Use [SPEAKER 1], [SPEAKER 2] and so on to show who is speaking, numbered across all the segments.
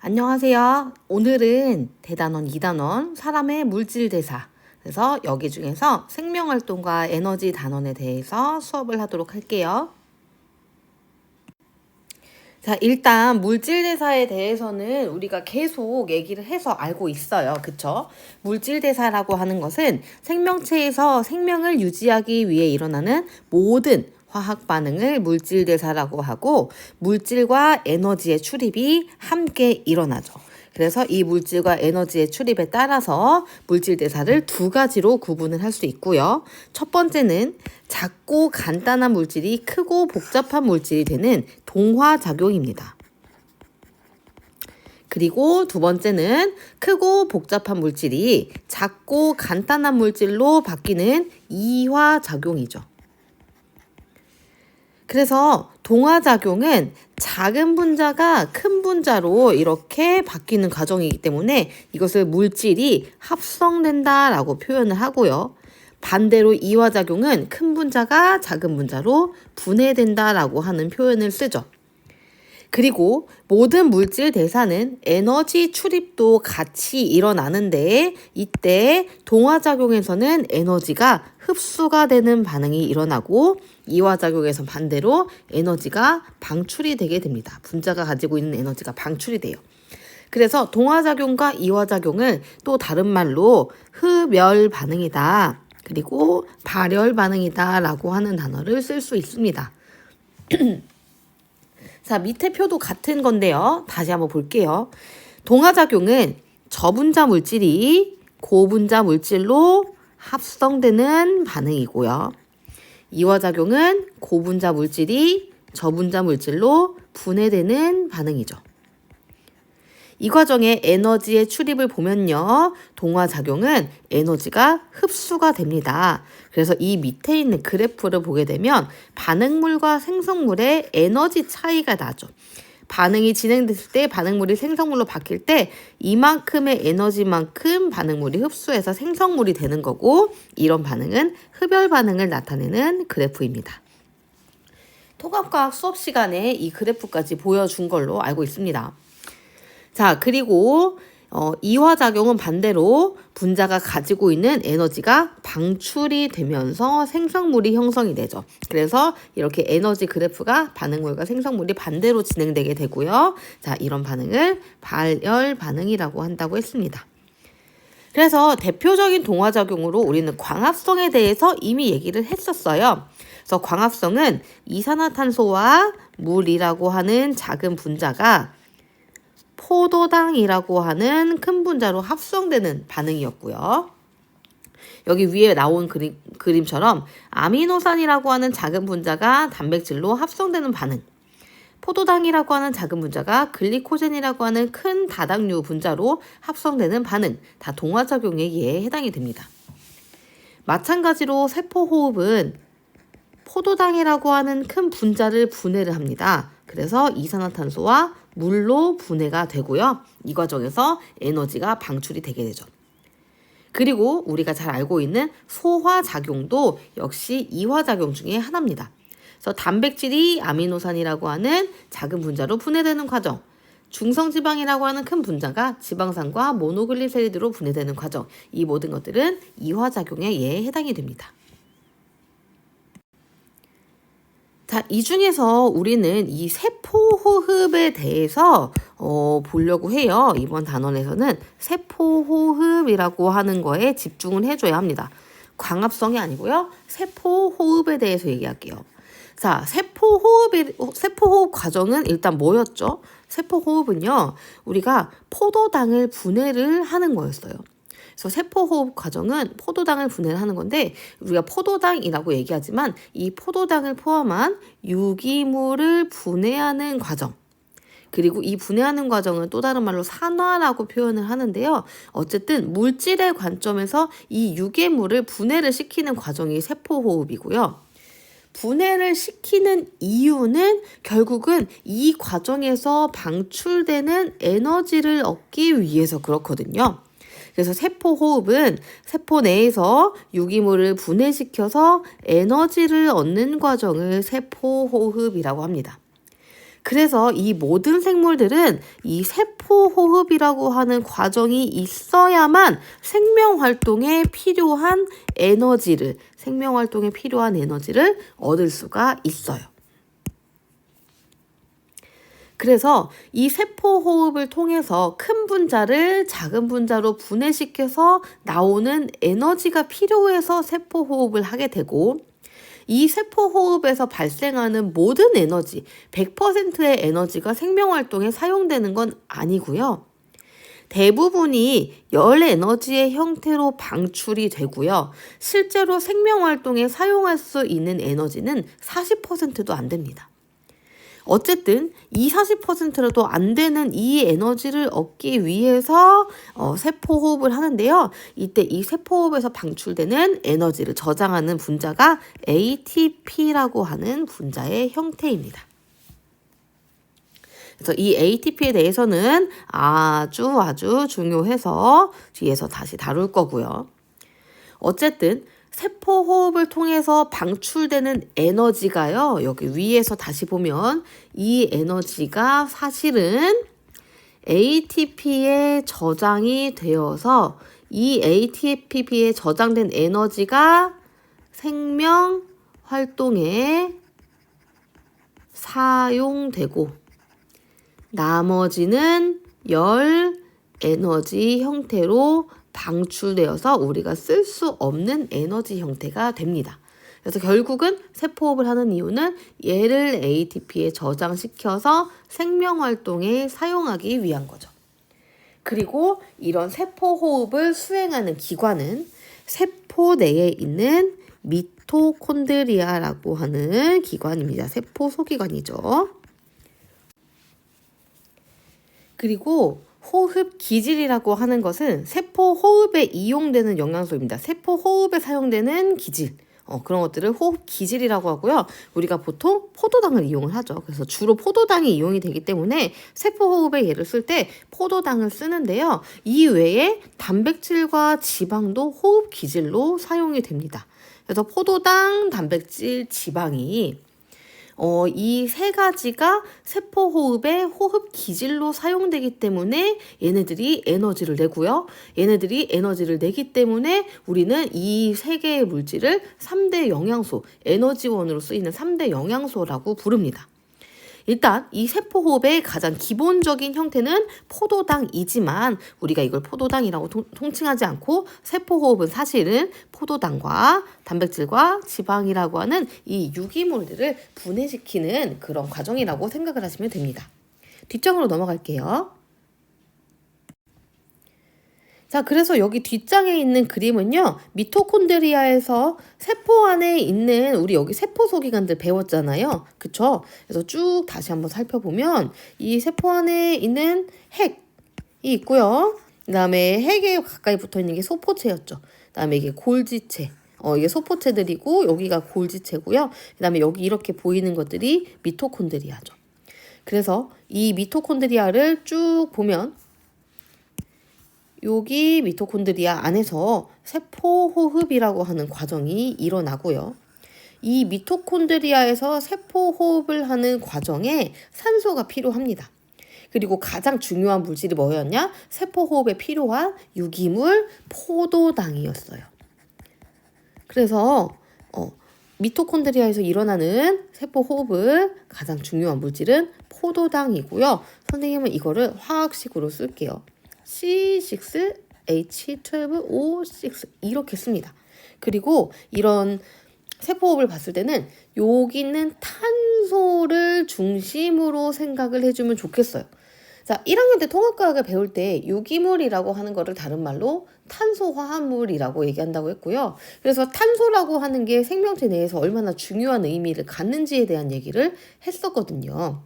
[SPEAKER 1] 안녕하세요. 오늘은 대단원 2단원 사람의 물질대사. 그래서 여기 중에서 생명활동과 에너지 단원에 대해서 수업을 하도록 할게요. 자, 일단 물질대사에 대해서는 우리가 계속 얘기를 해서 알고 있어요. 그쵸? 물질대사라고 하는 것은 생명체에서 생명을 유지하기 위해 일어나는 모든 화학 반응을 물질대사라고 하고, 물질과 에너지의 출입이 함께 일어나죠. 그래서 이 물질과 에너지의 출입에 따라서 물질대사를 두 가지로 구분을 할 수 있고요. 첫 번째는 작고 간단한 물질이 크고 복잡한 물질이 되는 동화작용입니다. 그리고 두 번째는 크고 복잡한 물질이 작고 간단한 물질로 바뀌는 이화작용이죠. 그래서 동화작용은 작은 분자가 큰 분자로 이렇게 바뀌는 과정이기 때문에 이것을 물질이 합성된다라고 표현을 하고요. 반대로 이화작용은 큰 분자가 작은 분자로 분해된다라고 하는 표현을 쓰죠. 그리고 모든 물질 대사는 에너지 출입도 같이 일어나는데, 이때 동화작용에서는 에너지가 흡수가 되는 반응이 일어나고, 이화작용에서 반대로 에너지가 방출이 되게 됩니다. 분자가 가지고 있는 에너지가 방출이 돼요. 그래서 동화작용과 이화작용을 또 다른 말로 흡열 반응이다, 그리고 발열 반응이다 라고 하는 단어를 쓸 수 있습니다. 자, 밑에 표도 같은 건데요. 다시 한번 볼게요. 동화작용은 저분자 물질이 고분자 물질로 합성되는 반응이고요. 이화작용은 고분자 물질이 저분자 물질로 분해되는 반응이죠. 이 과정의 에너지의 출입을 보면요. 동화작용은 에너지가 흡수가 됩니다. 그래서 이 밑에 있는 그래프를 보게 되면 반응물과 생성물의 에너지 차이가 나죠. 반응이 진행됐을 때 반응물이 생성물로 바뀔 때 이만큼의 에너지만큼 반응물이 흡수해서 생성물이 되는 거고, 이런 반응은 흡열 반응을 나타내는 그래프입니다. 통합과학 수업 시간에 이 그래프까지 보여준 걸로 알고 있습니다. 자, 그리고 이화작용은 반대로 분자가 가지고 있는 에너지가 방출이 되면서 생성물이 형성이 되죠. 그래서 이렇게 에너지 그래프가 반응물과 생성물이 반대로 진행되게 되고요. 자, 이런 반응을 발열 반응이라고 한다고 했습니다. 그래서 대표적인 동화작용으로 우리는 광합성에 대해서 이미 얘기를 했었어요. 그래서 광합성은 이산화탄소와 물이라고 하는 작은 분자가 포도당이라고 하는 큰 분자로 합성되는 반응이었고요. 여기 위에 나온 그림처럼 아미노산이라고 하는 작은 분자가 단백질로 합성되는 반응, 포도당이라고 하는 작은 분자가 글리코젠이라고 하는 큰 다당류 분자로 합성되는 반응, 다 동화작용에 해당이 됩니다. 마찬가지로 세포호흡은 포도당이라고 하는 큰 분자를 분해를 합니다. 그래서 이산화탄소와 물로 분해가 되고요. 이 과정에서 에너지가 방출이 되게 되죠. 그리고 우리가 잘 알고 있는 소화작용도 역시 이화작용 중에 하나입니다. 그래서 단백질이 아미노산이라고 하는 작은 분자로 분해되는 과정, 중성지방이라고 하는 큰 분자가 지방산과 모노글리세리드로 분해되는 과정, 이 모든 것들은 이화작용에 해당이 됩니다. 자, 이 중에서 우리는 이 세포호흡에 대해서 보려고 해요. 이번 단원에서는 세포호흡이라고 하는 거에 집중을 해줘야 합니다. 광합성이 아니고요. 세포호흡에 대해서 얘기할게요. 자, 세포호흡 과정은 일단 뭐였죠? 세포호흡은요, 우리가 포도당을 분해를 하는 거였어요. 그래서 세포호흡 과정은 포도당을 분해를 하는 건데, 우리가 포도당이라고 얘기하지만 이 포도당을 포함한 유기물을 분해하는 과정, 그리고 이 분해하는 과정은 또 다른 말로 산화라고 표현을 하는데요. 어쨌든 물질의 관점에서 이 유기물을 분해를 시키는 과정이 세포호흡이고요. 분해를 시키는 이유는 결국은 이 과정에서 방출되는 에너지를 얻기 위해서 그렇거든요. 그래서 세포호흡은 세포 내에서 유기물을 분해시켜서 에너지를 얻는 과정을 세포호흡이라고 합니다. 그래서 이 모든 생물들은 이 세포호흡이라고 하는 과정이 있어야만 생명활동에 필요한 에너지를 얻을 수가 있어요. 그래서 이 세포호흡을 통해서 큰 분자를 작은 분자로 분해시켜서 나오는 에너지가 필요해서 세포호흡을 하게 되고, 이 세포호흡에서 발생하는 모든 에너지, 100%의 에너지가 생명활동에 사용되는 건 아니고요. 대부분이 열 에너지의 형태로 방출이 되고요. 실제로 생명활동에 사용할 수 있는 에너지는 40%도 안 됩니다. 어쨌든 40%라도 안 되는 이 에너지를 얻기 위해서 세포호흡을 하는데요. 이때 이 세포호흡에서 방출되는 에너지를 저장하는 분자가 ATP라고 하는 분자의 형태입니다. 그래서 이 ATP에 대해서는 아주 중요해서 뒤에서 다시 다룰 거고요. 어쨌든 세포호흡을 통해서 방출되는 에너지가요. 여기 위에서 다시 보면 이 에너지가 사실은 ATP에 저장이 되어서 이 ATP에 저장된 에너지가 생명 활동에 사용되고 나머지는 열 에너지 형태로 방출되어서 우리가 쓸 수 없는 에너지 형태가 됩니다. 그래서 결국은 세포호흡을 하는 이유는 얘를 ATP에 저장시켜서 생명활동에 사용하기 위한 거죠. 그리고 이런 세포호흡을 수행하는 기관은 세포 내에 있는 미토콘드리아라고 하는 기관입니다. 세포 소기관이죠. 그리고 호흡 기질이라고 하는 것은 세포 호흡에 이용되는 영양소입니다. 세포 호흡에 사용되는 기질. 그런 것들을 호흡 기질이라고 하고요. 우리가 보통 포도당을 이용을 하죠. 그래서 주로 포도당이 이용이 되기 때문에 세포 호흡에 얘를 쓸 때 포도당을 쓰는데요. 이 외에 단백질과 지방도 호흡 기질로 사용이 됩니다. 그래서 포도당, 단백질, 지방이 이 세 가지가 세포호흡의 호흡 기질로 사용되기 때문에 얘네들이 에너지를 내고요. 얘네들이 에너지를 내기 때문에 우리는 이 세 개의 물질을 3대 영양소, 에너지원으로 쓰이는 3대 영양소라고 부릅니다. 일단 이 세포호흡의 가장 기본적인 형태는 포도당이지만 우리가 이걸 포도당이라고 통칭하지 않고 세포호흡은 사실은 포도당과 단백질과 지방이라고 하는 이 유기물들을 분해시키는 그런 과정이라고 생각을 하시면 됩니다. 뒷장으로 넘어갈게요. 자, 그래서 여기 뒷장에 있는 그림은요, 미토콘드리아에서 세포 안에 있는 우리 여기 세포 소기관들 배웠잖아요. 그쵸? 그래서 쭉 다시 한번 살펴보면 이 세포 안에 있는 핵이 있고요. 그 다음에 핵에 가까이 붙어 있는 게 소포체였죠. 그 다음에 이게 골지체. 이게 소포체들이고 여기가 골지체고요. 그 다음에 여기 이렇게 보이는 것들이 미토콘드리아죠. 그래서 이 미토콘드리아를 쭉 보면 여기 미토콘드리아 안에서 세포호흡이라고 하는 과정이 일어나고요. 이 미토콘드리아에서 세포호흡을 하는 과정에 산소가 필요합니다. 그리고 가장 중요한 물질이 뭐였냐? 세포호흡에 필요한 유기물 포도당이었어요. 그래서 미토콘드리아에서 일어나는 세포호흡을 가장 중요한 물질은 포도당이고요. 선생님은 이거를 화학식으로 쓸게요. C6H12O6 이렇게 씁니다. 그리고 이런 세포호흡을 봤을 때는 여기는 탄소를 중심으로 생각을 해주면 좋겠어요. 자, 1학년 때 통합과학을 배울 때 유기물이라고 하는 거를 다른 말로 탄소화합물이라고 얘기한다고 했고요. 그래서 탄소라고 하는 게 생명체 내에서 얼마나 중요한 의미를 갖는지에 대한 얘기를 했었거든요.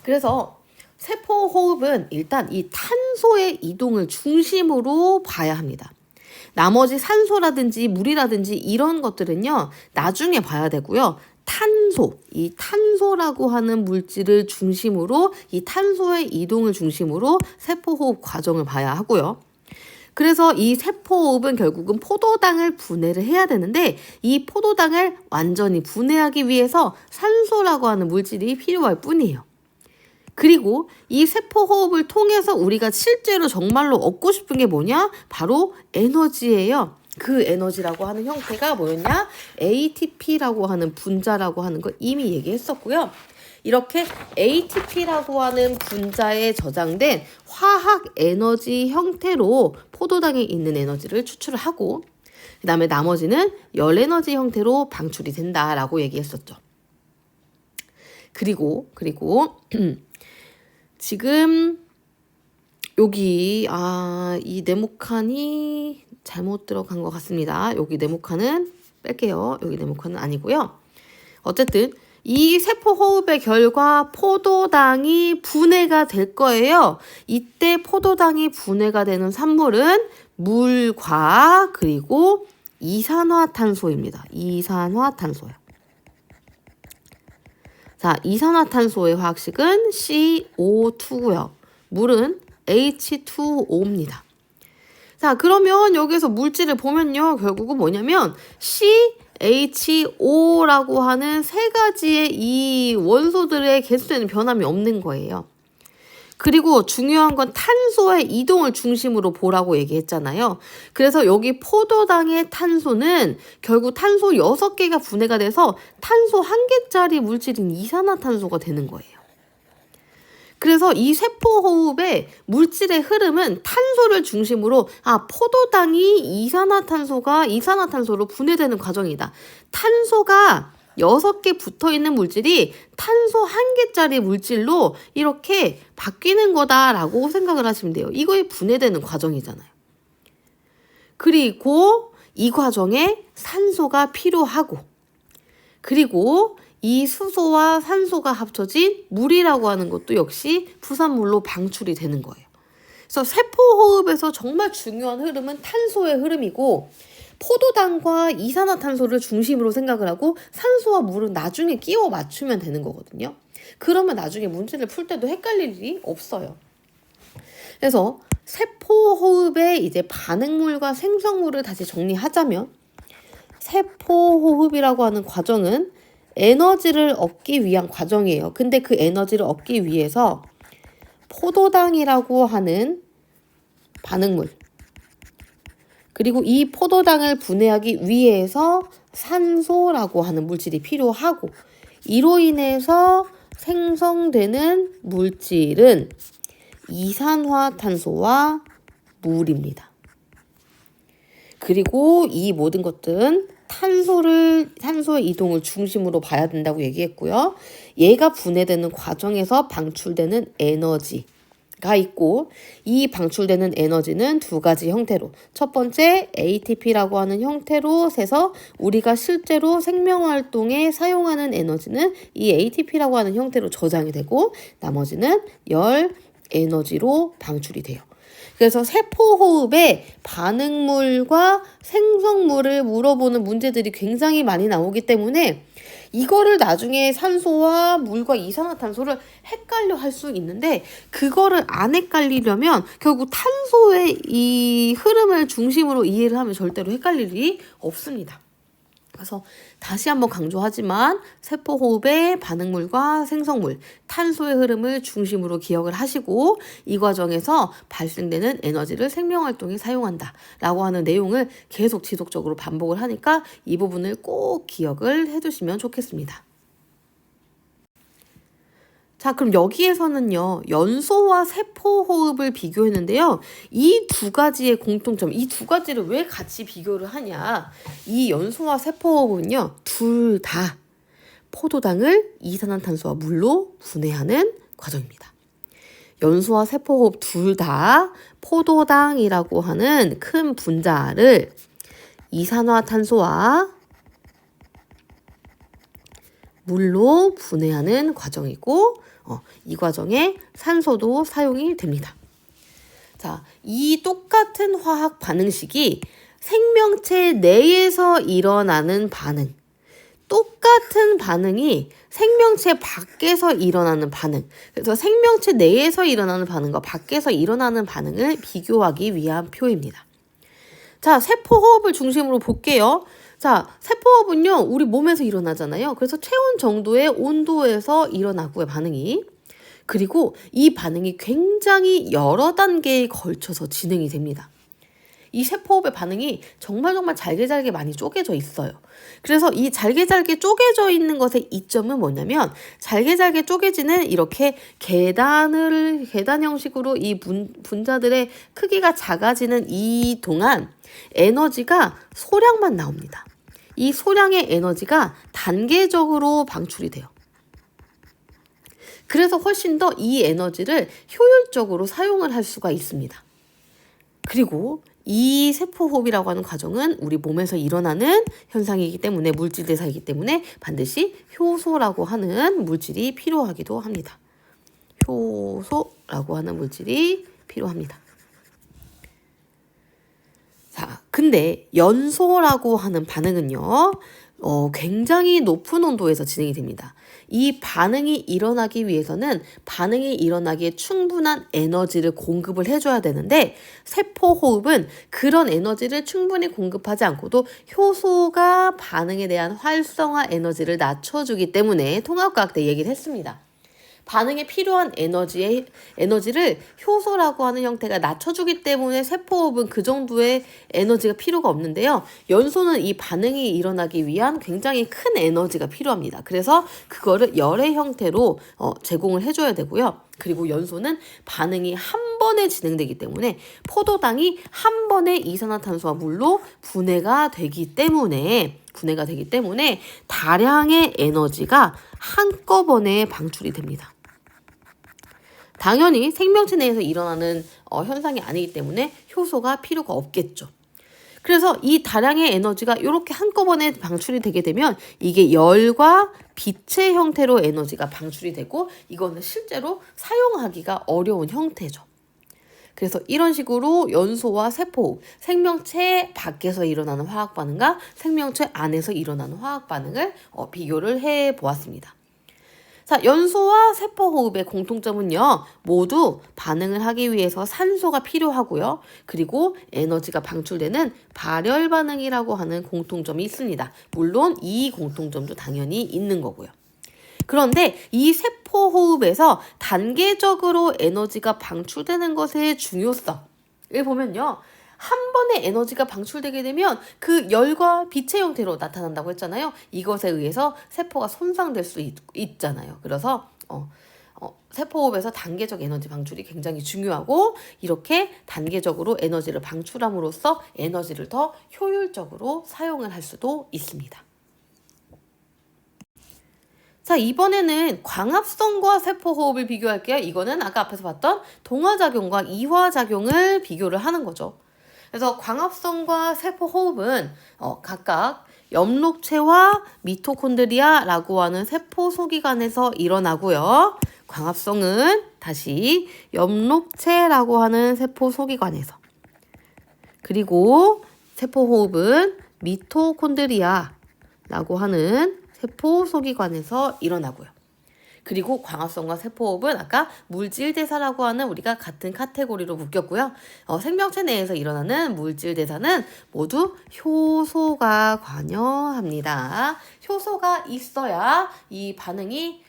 [SPEAKER 1] 그래서 세포호흡은 일단 이 탄소의 이동을 중심으로 봐야 합니다. 나머지 산소라든지 물이라든지 이런 것들은요, 나중에 봐야 되고요. 이 탄소라고 하는 물질을 중심으로, 이 탄소의 이동을 중심으로 세포호흡 과정을 봐야 하고요. 그래서 이 세포호흡은 결국은 포도당을 분해를 해야 되는데 이 포도당을 완전히 분해하기 위해서 산소라고 하는 물질이 필요할 뿐이에요. 그리고 이 세포호흡을 통해서 우리가 실제로 정말로 얻고 싶은 게 뭐냐? 바로 에너지예요. 그 에너지라고 하는 형태가 뭐였냐? ATP라고 하는 분자라고 하는 거 이미 얘기했었고요. 이렇게 ATP라고 하는 분자에 저장된 화학 에너지 형태로 포도당에 있는 에너지를 추출을 하고 그 다음에 나머지는 열 에너지 형태로 방출이 된다라고 얘기했었죠. 그리고 지금 여기 이 네모칸이 잘못 들어간 것 같습니다. 여기 네모칸은 뺄게요. 여기 네모칸은 아니고요. 어쨌든 이 세포호흡의 결과 포도당이 분해가 될 거예요. 이때 포도당이 분해가 되는 산물은 물과 그리고 이산화탄소입니다. 이산화탄소요. 자, 이산화탄소의 화학식은 CO2고요. 물은 H2O입니다. 자, 그러면 여기서 물질을 보면요. 결국은 뭐냐면 CHO라고 하는 세 가지의 이 원소들의 개수에는 변함이 없는 거예요. 그리고 중요한 건 탄소의 이동을 중심으로 보라고 얘기했잖아요. 그래서 여기 포도당의 탄소는 결국 탄소 6개가 분해가 돼서 탄소 1개짜리 물질인 이산화탄소가 되는 거예요. 그래서 이 세포호흡의 물질의 흐름은 탄소를 중심으로 포도당이 이산화탄소로 분해되는 과정이다. 탄소가 6개 붙어있는 물질이 탄소 1개짜리 물질로 이렇게 바뀌는 거다라고 생각을 하시면 돼요. 이거에 분해되는 과정이잖아요. 그리고 이 과정에 산소가 필요하고 그리고 이 수소와 산소가 합쳐진 물이라고 하는 것도 역시 부산물로 방출이 되는 거예요. 그래서 세포호흡에서 정말 중요한 흐름은 탄소의 흐름이고 포도당과 이산화탄소를 중심으로 생각을 하고 산소와 물은 나중에 끼워 맞추면 되는 거거든요. 그러면 나중에 문제를 풀 때도 헷갈릴 일이 없어요. 그래서 세포호흡의 이제 반응물과 생성물을 다시 정리하자면 세포호흡이라고 하는 과정은 에너지를 얻기 위한 과정이에요. 근데 그 에너지를 얻기 위해서 포도당이라고 하는 반응물 그리고 이 포도당을 분해하기 위해서 산소라고 하는 물질이 필요하고 이로 인해서 생성되는 물질은 이산화탄소와 물입니다. 그리고 이 모든 것들은 탄소의 이동을 중심으로 봐야 된다고 얘기했고요. 얘가 분해되는 과정에서 방출되는 에너지가 있고 이 방출되는 에너지는 두 가지 형태로 첫 번째 ATP라고 하는 형태로 세서 우리가 실제로 생명활동에 사용하는 에너지는 이 ATP라고 하는 형태로 저장이 되고 나머지는 열 에너지로 방출이 돼요. 그래서 세포호흡에 반응물과 생성물을 물어보는 문제들이 굉장히 많이 나오기 때문에 이거를 나중에 산소와 물과 이산화탄소를 헷갈려 할 수 있는데 그거를 안 헷갈리려면 결국 탄소의 이 흐름을 중심으로 이해를 하면 절대로 헷갈릴 일이 없습니다. 그래서 다시 한번 강조하지만 세포호흡의 반응물과 생성물, 탄소의 흐름을 중심으로 기억을 하시고 이 과정에서 발생되는 에너지를 생명활동에 사용한다 라고 하는 내용을 계속 지속적으로 반복을 하니까 이 부분을 꼭 기억을 해두시면 좋겠습니다. 자, 그럼 여기에서는요, 연소와 세포호흡을 비교했는데요. 이 두 가지의 공통점, 이 두 가지를 왜 같이 비교를 하냐. 이 연소와 세포호흡은요, 둘 다 포도당을 이산화탄소와 물로 분해하는 과정입니다. 연소와 세포호흡 둘 다 포도당이라고 하는 큰 분자를 이산화탄소와 물로 분해하는 과정이고 이 과정에 산소도 사용이 됩니다. 자, 이 똑같은 화학 반응식이 생명체 내에서 일어나는 반응, 똑같은 반응이 생명체 밖에서 일어나는 반응. 그래서 생명체 내에서 일어나는 반응과 밖에서 일어나는 반응을 비교하기 위한 표입니다. 자, 세포호흡을 중심으로 볼게요. 자, 세포호흡은요, 우리 몸에서 일어나잖아요. 그래서 체온 정도의 온도에서 일어나고요, 반응이. 그리고 이 반응이 굉장히 여러 단계에 걸쳐서 진행이 됩니다. 이 세포호흡의 반응이 정말 잘게 많이 쪼개져 있어요. 그래서 이 잘게 쪼개져 있는 것의 이점은 뭐냐면 잘게 쪼개지는 이렇게 계단 형식으로 이 분자들의 크기가 작아지는 이 동안 에너지가 소량만 나옵니다. 이 소량의 에너지가 단계적으로 방출이 돼요. 그래서 훨씬 더 이 에너지를 효율적으로 사용을 할 수가 있습니다. 그리고 이 세포호흡이라고 하는 과정은 우리 몸에서 일어나는 현상이기 때문에 물질 대사이기 때문에 반드시 효소라고 하는 물질이 필요하기도 합니다. 효소라고 하는 물질이 필요합니다. 자, 근데 연소라고 하는 반응은요, 굉장히 높은 온도에서 진행이 됩니다. 이 반응이 일어나기 위해서는 반응이 일어나기에 충분한 에너지를 공급을 해줘야 되는데 세포호흡은 그런 에너지를 충분히 공급하지 않고도 효소가 반응에 대한 활성화 에너지를 낮춰주기 때문에 통합과학 때 얘기를 했습니다. 반응에 필요한 에너지를 효소라고 하는 형태가 낮춰주기 때문에 세포호흡은 그 정도의 에너지가 필요가 없는데요. 연소는 이 반응이 일어나기 위한 굉장히 큰 에너지가 필요합니다. 그래서 그거를 열의 형태로 제공을 해줘야 되고요. 그리고 연소는 반응이 한 번에 진행되기 때문에 포도당이 한 번에 이산화탄소와 물로 분해가 되기 때문에 다량의 에너지가 한꺼번에 방출이 됩니다. 당연히 생명체 내에서 일어나는 현상이 아니기 때문에 효소가 필요가 없겠죠. 그래서 이 다량의 에너지가 이렇게 한꺼번에 방출이 되게 되면 이게 열과 빛의 형태로 에너지가 방출이 되고 이거는 실제로 사용하기가 어려운 형태죠. 그래서 이런 식으로 연소와 세포호흡, 생명체 밖에서 일어나는 화학 반응과 생명체 안에서 일어나는 화학 반응을 비교를 해보았습니다. 자, 연소와 세포호흡의 공통점은요, 모두 반응을 하기 위해서 산소가 필요하고요. 그리고 에너지가 방출되는 발열 반응이라고 하는 공통점이 있습니다. 물론 이 공통점도 당연히 있는 거고요. 그런데 이 세포호흡에서 단계적으로 에너지가 방출되는 것의 중요성을 보면요. 한 번에 에너지가 방출되게 되면 그 열과 빛의 형태로 나타난다고 했잖아요. 이것에 의해서 세포가 손상될 수 있잖아요. 그래서 세포호흡에서 단계적 에너지 방출이 굉장히 중요하고 이렇게 단계적으로 에너지를 방출함으로써 에너지를 더 효율적으로 사용을 할 수도 있습니다. 자, 이번에는 광합성과 세포호흡을 비교할게요. 이거는 아까 앞에서 봤던 동화작용과 이화작용을 비교를 하는 거죠. 그래서 광합성과 세포호흡은 각각 엽록체와 미토콘드리아라고 하는 세포 소기관에서 일어나고요. 광합성은 다시 엽록체라고 하는 세포 소기관에서, 그리고 세포호흡은 미토콘드리아라고 하는 세포 소기관에서 일어나고요. 그리고 광합성과 세포호흡은 아까 물질 대사라고 하는 우리가 같은 카테고리로 묶였고요. 생명체 내에서 일어나는 물질 대사는 모두 효소가 관여합니다. 효소가 있어야 이 반응이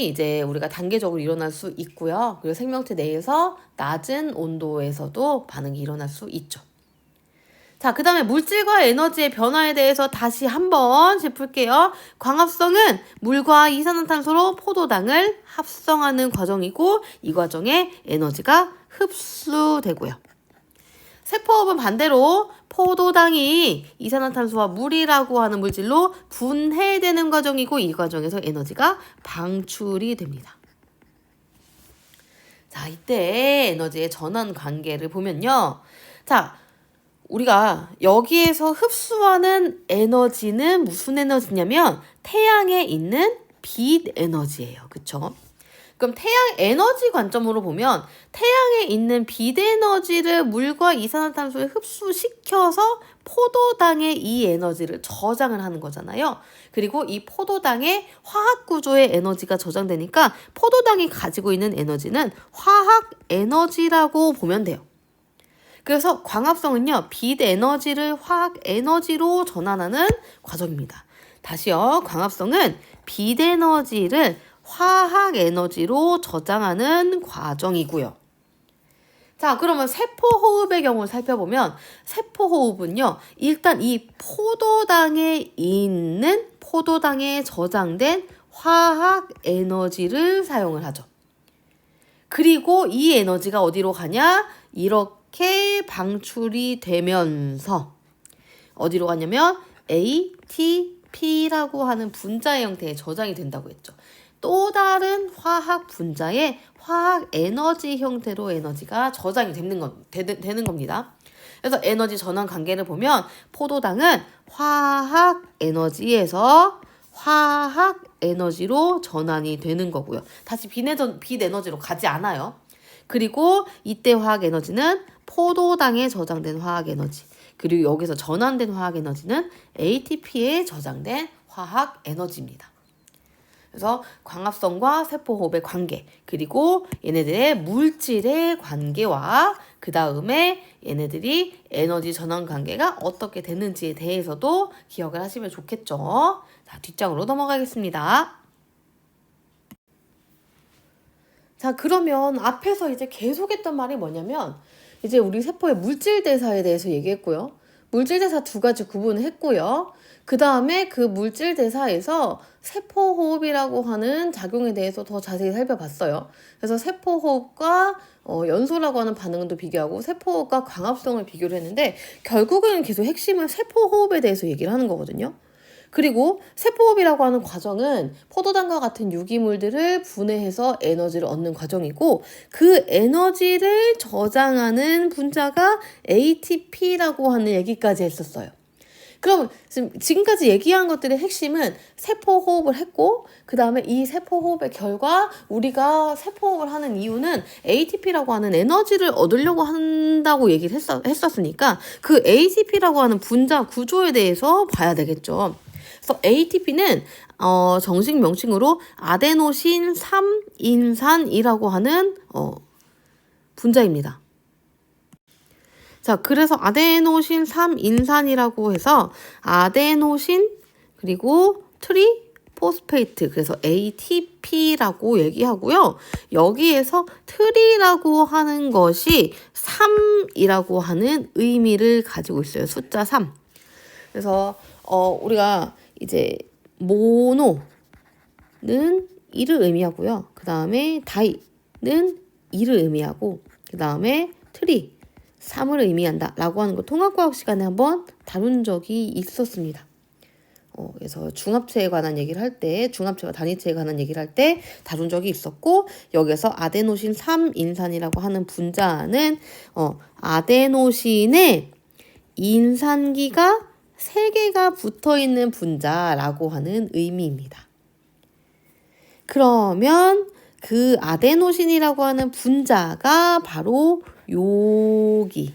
[SPEAKER 1] 이제 우리가 단계적으로 일어날 수 있고요. 그리고 생명체 내에서 낮은 온도에서도 반응이 일어날 수 있죠. 자, 그 다음에 물질과 에너지의 변화에 대해서 다시 한번 짚을게요. 광합성은 물과 이산화탄소로 포도당을 합성하는 과정이고 이 과정에 에너지가 흡수되고요. 세포호흡은 반대로 포도당이 이산화탄소와 물이라고 하는 물질로 분해되는 과정이고 이 과정에서 에너지가 방출이 됩니다. 자, 이때 에너지의 전환 관계를 보면요. 자, 우리가 여기에서 흡수하는 에너지는 무슨 에너지냐면 태양에 있는 빛 에너지예요. 그쵸? 그럼 태양 에너지 관점으로 보면 태양에 있는 빛 에너지를 물과 이산화탄소에 흡수시켜서 포도당에 이 에너지를 저장을 하는 거잖아요. 그리고 이 포도당의 화학 구조의 에너지가 저장되니까 포도당이 가지고 있는 에너지는 화학 에너지라고 보면 돼요. 그래서 광합성은요, 빛 에너지를 화학 에너지로 전환하는 과정입니다. 다시요, 광합성은 빛 에너지를 화학 에너지로 저장하는 과정이고요. 자, 그러면 세포호흡의 경우 살펴보면 세포호흡은요, 일단 이 포도당에 있는 포도당에 저장된 화학 에너지를 사용을 하죠. 그리고 이 에너지가 어디로 가냐? 이렇게 방출이 되면서 어디로 가냐면 ATP라고 하는 분자의 형태에 저장이 된다고 했죠. 또 다른 화학 분자의 화학 에너지 형태로 에너지가 저장이 되는 겁니다. 그래서 에너지 전환 관계를 보면 포도당은 화학 에너지에서 화학 에너지로 전환이 되는 거고요. 다시 빛 에너지로 가지 않아요. 그리고 이때 화학 에너지는 포도당에 저장된 화학 에너지, 그리고 여기서 전환된 화학 에너지는 ATP에 저장된 화학 에너지입니다. 그래서 광합성과 세포호흡의 관계, 그리고 얘네들의 물질의 관계와 그 다음에 얘네들이 에너지 전환 관계가 어떻게 되는지에 대해서도 기억을 하시면 좋겠죠. 자, 뒷장으로 넘어가겠습니다. 자, 그러면 앞에서 이제 계속했던 말이 뭐냐면 이제 우리 세포의 물질 대사에 대해서 얘기했고요. 물질 대사 두 가지 구분을 했고요. 그 다음에 그 물질 대사에서 세포호흡이라고 하는 작용에 대해서 더 자세히 살펴봤어요. 그래서 세포호흡과 연소라고 하는 반응도 비교하고 세포호흡과 광합성을 비교를 했는데 결국에는 계속 핵심은 세포호흡에 대해서 얘기를 하는 거거든요. 그리고 세포호흡이라고 하는 과정은 포도당과 같은 유기물들을 분해해서 에너지를 얻는 과정이고 그 에너지를 저장하는 분자가 ATP라고 하는 얘기까지 했었어요. 그럼 지금까지 얘기한 것들의 핵심은 세포호흡을 했고 그 다음에 이 세포호흡의 결과 우리가 세포호흡을 하는 이유는 ATP라고 하는 에너지를 얻으려고 한다고 얘기를 했었으니까 그 ATP라고 하는 분자 구조에 대해서 봐야 되겠죠. 그래서 ATP는 정식 명칭으로 아데노신 3인산이라고 하는 분자입니다. 자, 그래서 아데노신 3인산이라고 해서 아데노신 그리고 트리포스페이트, 그래서 ATP라고 얘기하고요. 여기에서 트리라고 하는 것이 3이라고 하는 의미를 가지고 있어요. 숫자 3. 그래서 우리가 이제 모노는 1을 의미하고요. 그 다음에 다이는 2를 의미하고 그 다음에 트리 3을 의미한다 라고 하는 거 통합과학 시간에 한번 다룬 적이 있었습니다. 그래서 중합체에 관한 얘기를 할 때, 중합체와 단위체에 관한 얘기를 할 때 다룬 적이 있었고, 여기서 아데노신 3인산이라고 하는 분자는 아데노신에 인산기가 3개가 붙어있는 분자라고 하는 의미입니다. 그러면 그 아데노신이라고 하는 분자가 바로 여기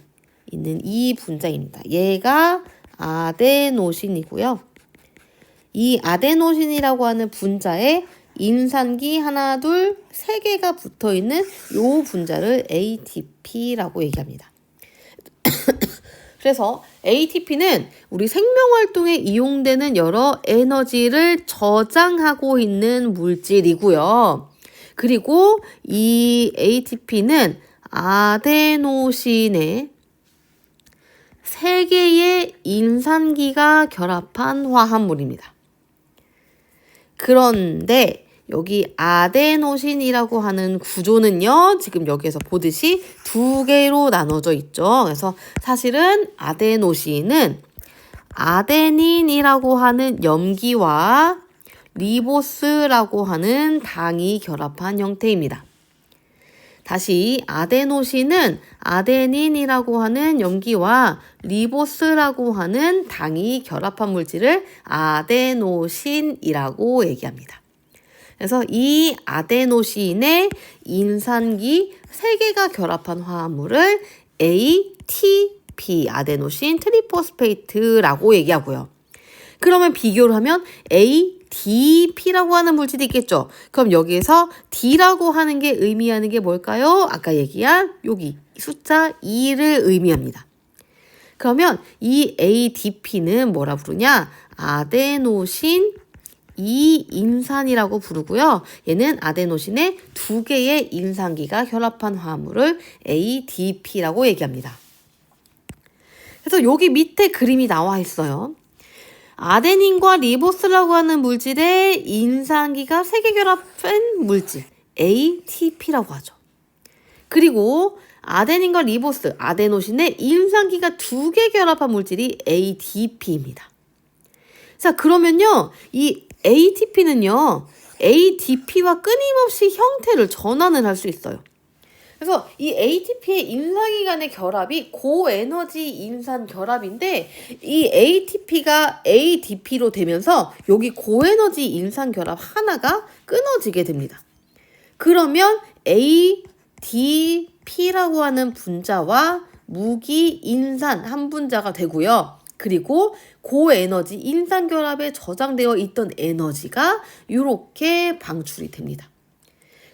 [SPEAKER 1] 있는 이 분자입니다. 얘가 아데노신이고요. 이 아데노신이라고 하는 분자에 인산기 하나, 둘, 3개가 붙어있는 이 분자를 ATP라고 얘기합니다. 그래서 ATP는 우리 생명활동에 이용되는 여러 에너지를 저장하고 있는 물질이고요. 그리고 이 ATP는 아데노신에 3개의 인산기가 결합한 화합물입니다. 그런데 여기 아데노신이라고 하는 구조는요, 지금 여기에서 보듯이 2개로 나눠져 있죠. 그래서 사실은 아데노신은 아데닌이라고 하는 염기와 리보스라고 하는 당이 결합한 형태입니다. 다시 아데노신은 아데닌이라고 하는 염기와 리보스라고 하는 당이 결합한 물질을 아데노신이라고 얘기합니다. 그래서 이 아데노신의 인산기 3개가 결합한 화합물을 ATP, 아데노신 트리포스페이트라고 얘기하고요. 그러면 비교를 하면 ADP라고 하는 물질이 있겠죠. 그럼 여기에서 D라고 하는 게 의미하는 게 뭘까요? 아까 얘기한 여기 숫자 2를 의미합니다. 그러면 이 ADP는 뭐라 부르냐? 아데노신 2인산이라고 부르고요. 얘는 아데노신의 2개의 인산기가 결합한 화합물을 ADP라고 얘기합니다. 그래서 여기 밑에 그림이 나와 있어요. 아데닌과 리보스라고 하는 물질의 인산기가 3개 결합한 물질 ATP라고 하죠. 그리고 아데닌과 리보스, 아데노신의 인산기가 2개 결합한 물질이 ADP입니다. 자, 그러면요, 이 ATP는요, ADP와 끊임없이 형태를 전환을 할 수 있어요. 그래서 이 ATP의 인산기 간의 결합이 고에너지 인산 결합인데 이 ATP가 ADP로 되면서 여기 고에너지 인산 결합 하나가 끊어지게 됩니다. 그러면 ADP라고 하는 분자와 무기인산 한 분자가 되고요. 그리고 고에너지 인산 결합에 저장되어 있던 에너지가 이렇게 방출이 됩니다.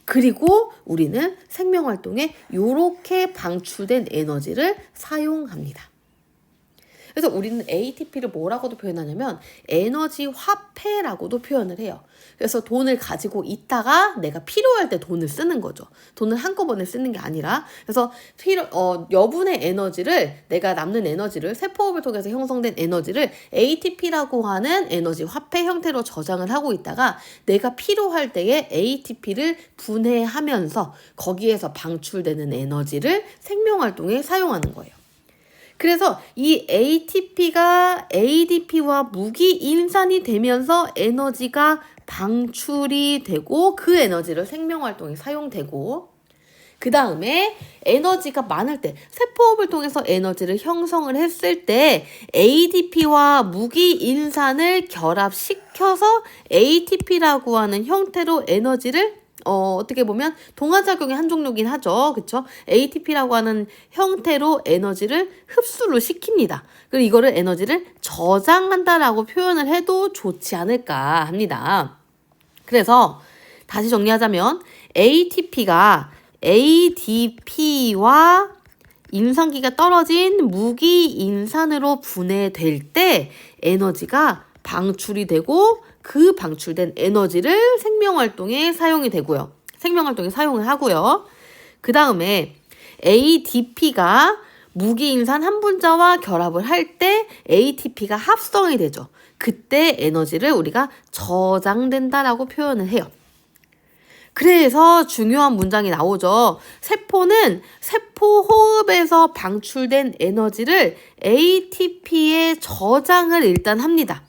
[SPEAKER 1] 그리고 우리는 생명활동에 이렇게 방출된 에너지를 사용합니다. 그래서 우리는 ATP를 뭐라고도 표현하냐면 에너지 화폐라고도 표현을 해요. 그래서 돈을 가지고 있다가 내가 필요할 때 돈을 쓰는 거죠. 돈을 한꺼번에 쓰는 게 아니라 그래서 여분의 에너지를 내가 남는 에너지를 세포호흡을 통해서 형성된 에너지를 ATP라고 하는 에너지 화폐 형태로 저장을 하고 있다가 내가 필요할 때에 ATP를 분해하면서 거기에서 방출되는 에너지를 생명활동에 사용하는 거예요. 그래서 이 ATP가 ADP와 무기인산이 되면서 에너지가 방출이 되고 그 에너지를 생명활동에 사용되고 그 다음에 에너지가 많을 때 세포호흡을 통해서 에너지를 형성을 했을 때 ADP와 무기인산을 결합시켜서 ATP라고 하는 형태로 에너지를 어떻게 보면 동화작용의 한 종류긴 하죠. 그쵸? ATP라고 하는 형태로 에너지를 흡수를 시킵니다. 그리고 이거를 에너지를 저장한다라고 표현을 해도 좋지 않을까 합니다. 그래서 다시 정리하자면 ATP가 ADP와 인산기가 떨어진 무기인산으로 분해될 때 에너지가 방출이 되고 그 방출된 에너지를 생명활동에 사용이 되고요. 생명활동에 사용을 하고요. 그 다음에 ADP가 무기인산 한 분자와 결합을 할 때 ATP가 합성이 되죠. 그때 에너지를 우리가 저장된다라고 표현을 해요. 그래서 중요한 문장이 나오죠. 세포는 세포 호흡에서 방출된 에너지를 ATP에 저장을 일단 합니다.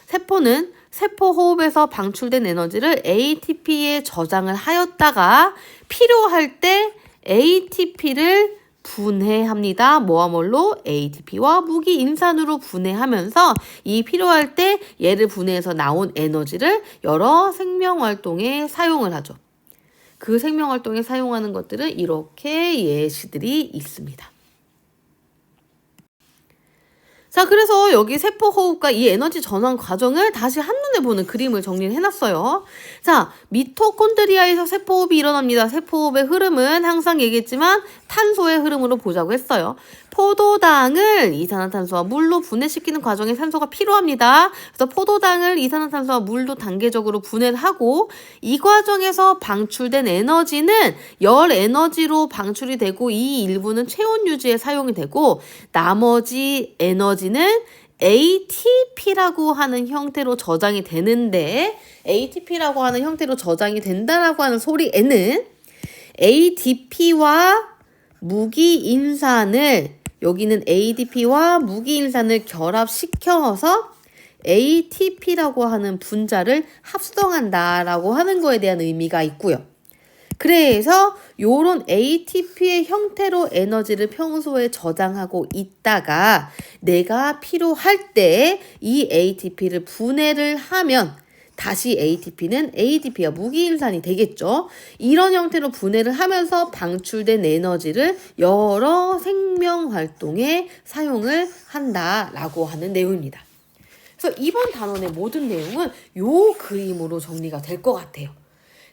[SPEAKER 1] 세포는 세포 호흡에서 방출된 에너지를 ATP에 저장을 하였다가 필요할 때 ATP를 분해합니다. 뭐와 뭘로? ATP와 무기인산으로 분해하면서 이 필요할 때 얘를 분해해서 나온 에너지를 여러 생명활동에 사용을 하죠. 그 생명활동에 사용하는 것들은 이렇게 예시들이 있습니다. 자, 그래서 여기 세포호흡과 이 에너지 전환 과정을 다시 한눈에 보는 그림을 정리를 해놨어요. 자, 미토콘드리아에서 세포호흡이 일어납니다. 세포호흡의 흐름은 항상 얘기했지만 탄소의 흐름으로 보자고 했어요. 포도당을 이산화탄소와 물로 분해시키는 과정에 산소가 필요합니다. 그래서 포도당을 이산화탄소와 물로 단계적으로 분해를 하고 이 과정에서 방출된 에너지는 열 에너지로 방출이 되고 이 일부는 체온 유지에 사용이 되고 나머지 에너지는 ATP라고 하는 형태로 저장이 되는데 ATP라고 하는 형태로 저장이 된다라고 하는 소리에는 ADP와 무기인산을 여기는 ADP와 무기인산을 결합시켜서 ATP라고 하는 분자를 합성한다라고 하는 거에 대한 의미가 있고요. 그래서 요런 ATP의 형태로 에너지를 평소에 저장하고 있다가 내가 필요할 때 이 ATP를 분해를 하면 다시 ATP는 ADP와 무기인산이 되겠죠. 이런 형태로 분해를 하면서 방출된 에너지를 여러 생명활동에 사용을 한다라고 하는 내용입니다. 그래서 이번 단원의 모든 내용은 요 그림으로 정리가 될 것 같아요.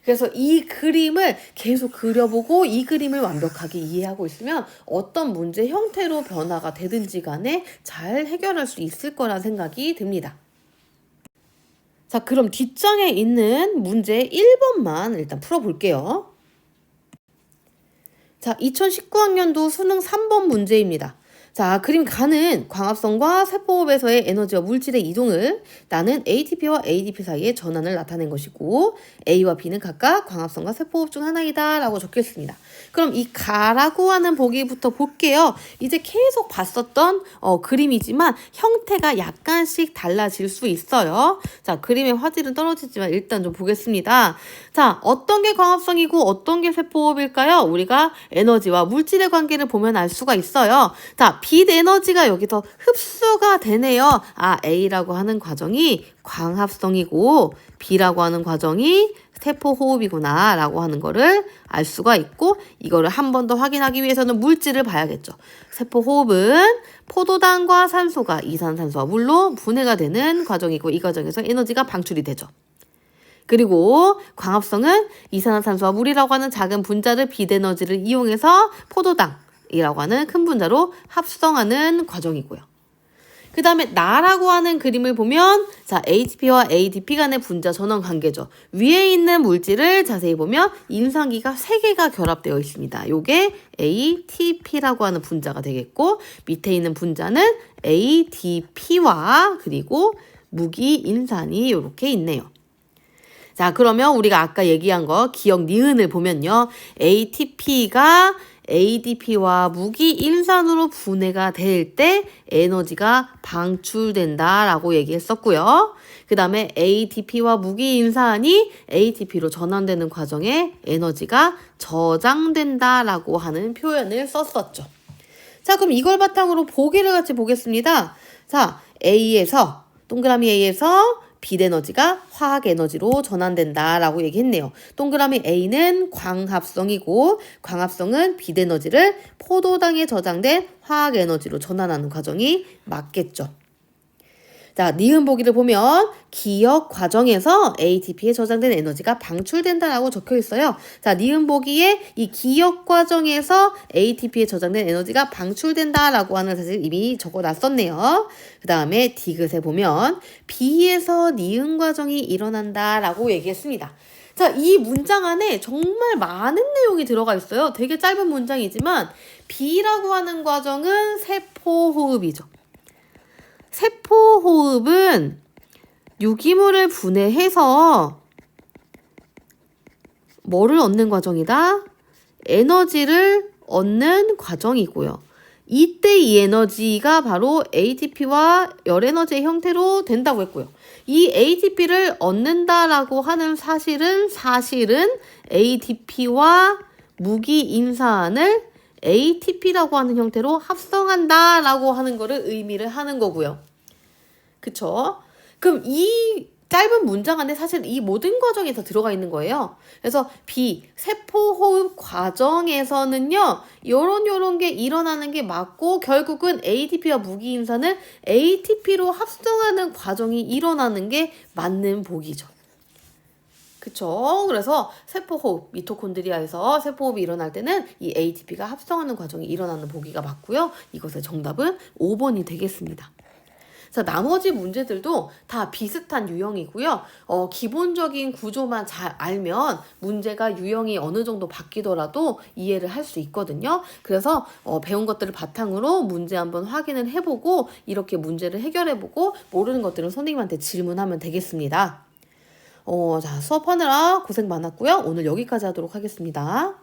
[SPEAKER 1] 그래서 이 그림을 계속 그려보고 이 그림을 완벽하게 이해하고 있으면 어떤 문제 형태로 변화가 되든지 간에 잘 해결할 수 있을 거란 생각이 듭니다. 자, 그럼 뒷장에 있는 문제 1번만 일단 풀어볼게요. 자, 2019학년도 수능 3번 문제입니다. 자, 그림 가는 광합성과 세포호흡에서의 에너지와 물질의 이동을 나는 ATP와 ADP 사이의 전환을 나타낸 것이고 A와 B는 각각 광합성과 세포호흡 중 하나이다 라고 적혀 있습니다. 그럼 이 가라고 하는 보기부터 볼게요. 이제 계속 봤었던 그림이지만 형태가 약간씩 달라질 수 있어요. 자, 그림의 화질은 떨어지지만 일단 좀 보겠습니다. 자, 어떤 게 광합성이고 어떤 게 세포호흡일까요? 우리가 에너지와 물질의 관계를 보면 알 수가 있어요. 자, 빛 에너지가 여기서 흡수가 되네요. 아, A라고 하는 과정이 광합성이고 B라고 하는 과정이 세포호흡이구나 라고 하는 거를 알 수가 있고 이거를 한 번 더 확인하기 위해서는 물질을 봐야겠죠. 세포호흡은 포도당과 산소가 이산산소와 물로 분해가 되는 과정이고 이 과정에서 에너지가 방출이 되죠. 그리고 광합성은 이산화탄소와 물이라고 하는 작은 분자를 빛 에너지를 이용해서 포도당이라고 하는 큰 분자로 합성하는 과정이고요. 그 다음에 나라고 하는 그림을 보면 자, ATP와 ADP 간의 분자 전원 관계죠. 위에 있는 물질을 자세히 보면 인산기가 3개가 결합되어 있습니다. 요게 ATP라고 하는 분자가 되겠고 밑에 있는 분자는 ADP와 그리고 무기인산이 이렇게 있네요. 자, 그러면 우리가 아까 얘기한 거 기억 니은을 보면요. ATP가 ADP와 무기인산으로 분해가 될 때 에너지가 방출된다라고 얘기했었고요. 그 다음에 ADP와 무기인산이 ATP로 전환되는 과정에 에너지가 저장된다라고 하는 표현을 썼었죠. 자, 그럼 이걸 바탕으로 보기를 같이 보겠습니다. 자, A에서 동그라미 A에서 빛 에너지가 화학 에너지로 전환된다라고 얘기했네요. 동그라미 A는 광합성이고 광합성은 빛 에너지를 포도당에 저장된 화학 에너지로 전환하는 과정이 맞겠죠. 자, 니은 보기를 보면 기억 과정에서 ATP에 저장된 에너지가 방출된다라고 적혀 있어요. 자, 니은 보기에 이 기억 과정에서 ATP에 저장된 에너지가 방출된다라고 하는 사실 이미 적어놨었네요. 그 다음에 디귿에 보면 B에서 니은 과정이 일어난다라고 얘기했습니다. 자, 이 문장 안에 정말 많은 내용이 들어가 있어요. 되게 짧은 문장이지만 B라고 하는 과정은 세포호흡이죠. 세포호흡은 유기물을 분해해서 뭐를 얻는 과정이다? 에너지를 얻는 과정이고요. 이때 이 에너지가 바로 ATP와 열에너지의 형태로 된다고 했고요. 이 ATP를 얻는다라고 하는 사실은 ADP와 무기인산을 ATP라고 하는 형태로 합성한다라고 하는 거를 의미를 하는 거고요. 그쵸? 그럼 이 짧은 문장 안에 사실 이 모든 과정이 다 들어가 있는 거예요. 그래서 B, 세포호흡 과정에서는요, 요런 게 일어나는 게 맞고, 결국은 ADP와 무기인산을 ATP로 합성하는 과정이 일어나는 게 맞는 보기죠. 그쵸? 그래서 세포호흡, 미토콘드리아에서 세포호흡이 일어날 때는 이 ATP가 합성하는 과정이 일어나는 보기가 맞고요. 이것의 정답은 5번이 되겠습니다. 자, 나머지 문제들도 다 비슷한 유형이고요. 기본적인 구조만 잘 알면 문제가 유형이 어느 정도 바뀌더라도 이해를 할 수 있거든요. 그래서 배운 것들을 바탕으로 문제 한번 확인을 해보고 이렇게 문제를 해결해보고 모르는 것들은 선생님한테 질문하면 되겠습니다. 자, 수업하느라 고생 많았고요. 오늘 여기까지 하도록 하겠습니다.